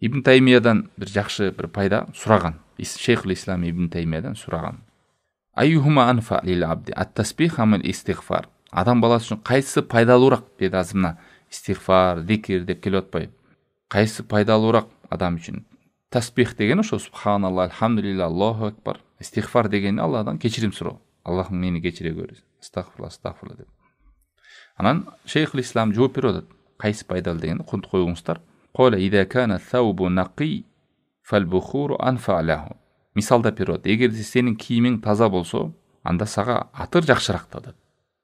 Ибн Таймиядан bir жақшы bir пайда сұраған. Шейхул Ислам Ибн Таймиядан сұраған. Айюхума анфа лил абди ат-тасбих амал истигфар. Адам баласы үшін қайсысы пайдалырақ деді азымна. Истигфар, зикир деп келе отпай. Қайсысы пайдалырақ адам үшін? Тасбих деген ошо субханалла, алхамдулилла, Аллаху акбар. Истигфар деген Алладан кечирим суроо. Аллахым мени кечире көр. Астагфирулла деп. Анан Шейхул Ислам жооп берип атат. Кайсы пайдалуу дегенди кунтуп коюңуздар. Кола ида кана саубу нақи фалбухуру анфа лаху. Мисалдап берип, эгерде сенин кийимиң таза болсо, анда сага атыр жакшыраак дадат.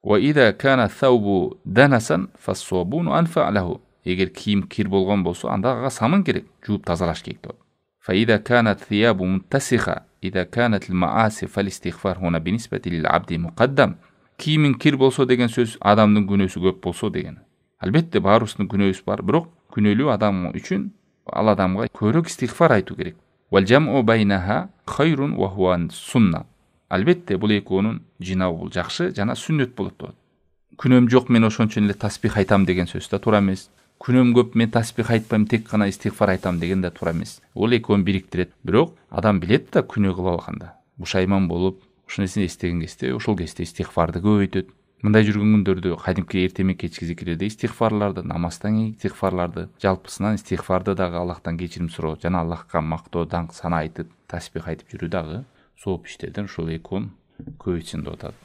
Ва ида кана саубу данасан фассабуну анфа лаху. Эгер кийим кир болгон болсо, анда ага самын керек, жууп тазалаш керек деп. Фа ида канат thiyabu muntasiha, ида канат al-ma'asi fal-istighfar huna binisbati lil-'abdi muqaddam. Кийимиң кир болсо деген сөз адамдын күнөөсү көп болсо деген. Албетте баарыбыздын күнөөбүз бар, бирок күнөөлүү адам үчүн ал адамга көрөк истигфар айтуу керек. Wal jam'u baynaha khayrun wa huwa sunna. Албетте бул экөөнүн жинабы бул жакшы жана сүннөт болот деп. Күнөөм жок, мен ошон үчүн эле тасбих айтам деген сөз да туура эмес. Күнөөм көп, мен тасбих айтпайм, тек гана истигфар айтам деген да туура эмес. Ол экөөнү бириктирет. Бирок адам билет да күнөө кылып алганда. Бушайман болуп, ушул нерсени эстеген кезде, ошол кезде истигфарды көбөйтөт. Мындай жүргөн күндөрдө кадимки эртең кечки зикирлерде истигфарларды, намаздан кийин истигфарларды, жалпысынан истигфарды дагы Аллахтан кечирим суроо жана Аллахка мактоо, даңк сана айтып, тасбих айтып жүрүү дагы сооп иштерден ушул экөөнү көбөйтсүн деп атат.